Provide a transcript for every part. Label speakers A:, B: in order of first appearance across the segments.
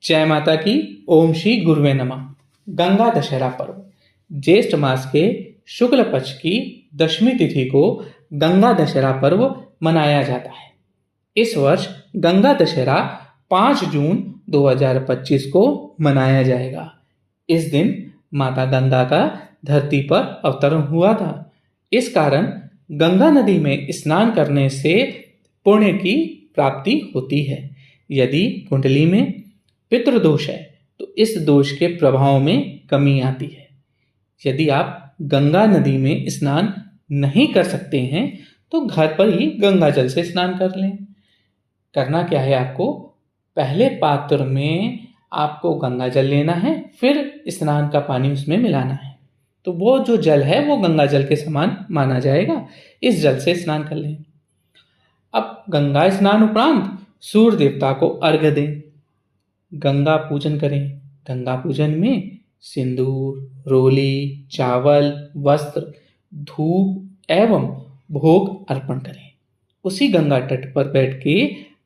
A: जय माता की। ओम श्री गुरुवे नमः। गंगा दशहरा पर्व ज्येष्ठ मास के शुक्ल पक्ष की दशमी तिथि को गंगा दशहरा पर्व मनाया जाता है। इस वर्ष गंगा दशहरा 5 जून 2025 को मनाया जाएगा। इस दिन माता गंगा का धरती पर अवतरण हुआ था। इस कारण गंगा नदी में स्नान करने से पुण्य की प्राप्ति होती है। यदि कुंडली में पितृदोष है तो इस दोष के प्रभाव में कमी आती है। यदि आप गंगा नदी में स्नान नहीं कर सकते हैं तो घर पर ही गंगा जल से स्नान कर लें। करना क्या है, आपको पहले पात्र में आपको गंगा जल लेना है, फिर स्नान का पानी उसमें मिलाना है। तो वो जो जल है वो गंगा जल के समान माना जाएगा। इस जल से स्नान कर लें। अब गंगा स्नान उपरांत सूर्य देवता को अर्घ्य दें। गंगा पूजन करें। गंगा पूजन में सिंदूर, रोली, चावल, वस्त्र, धूप एवं भोग अर्पण करें। उसी गंगा तट पर बैठ के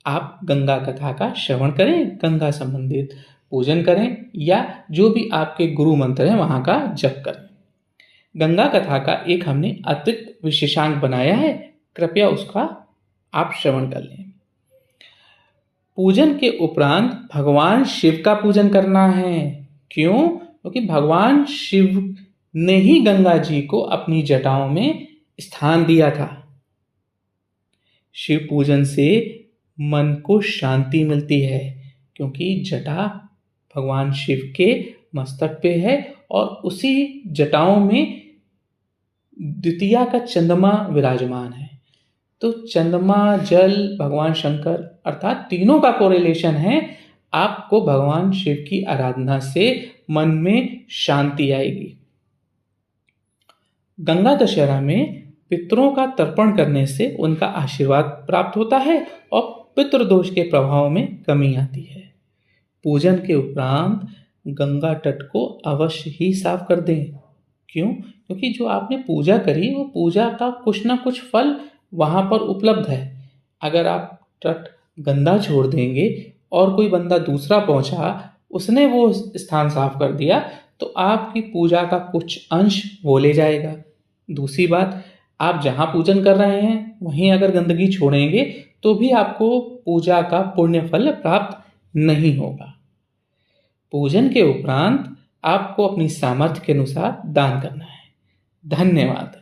A: आप गंगा कथा का श्रवण करें, गंगा संबंधित पूजन करें या जो भी आपके गुरु मंत्र हैं वहां का जप करें। गंगा कथा का एक हमने अतिरिक्त विशेषांक बनाया है, कृपया उसका आप श्रवण कर लें। पूजन के उपरांत भगवान शिव का पूजन करना है। क्यों? क्योंकि भगवान शिव ने ही गंगा जी को अपनी जटाओं में स्थान दिया था। शिव पूजन से मन को शांति मिलती है, क्योंकि जटा भगवान शिव के मस्तक पे है और उसी जटाओं में द्वितीया का चंद्रमा विराजमान है। तो चंद्रमा, जल, भगवान शंकर अर्थात तीनों का कोरिलेशन है। आपको भगवान शिव की आराधना से मन में शांति आएगी। गंगा दशहरा में पितरों का तर्पण करने से उनका आशीर्वाद प्राप्त होता है और पितृदोष के प्रभाव में कमी आती है। पूजन के उपरांत गंगा तट को अवश्य ही साफ कर दें। क्यों? क्योंकि जो आपने पूजा करी वो पूजा का कुछ ना कुछ फल वहां पर उपलब्ध है। अगर आप तट गंदा छोड़ देंगे और कोई बंदा दूसरा पहुंचा, उसने वो स्थान साफ कर दिया, तो आपकी पूजा का कुछ अंश वो ले जाएगा। दूसरी बात, आप जहां पूजन कर रहे हैं वहीं अगर गंदगी छोड़ेंगे तो भी आपको पूजा का पुण्य फल प्राप्त नहीं होगा। पूजन के उपरांत आपको अपनी सामर्थ्य के अनुसार दान करना है। धन्यवाद।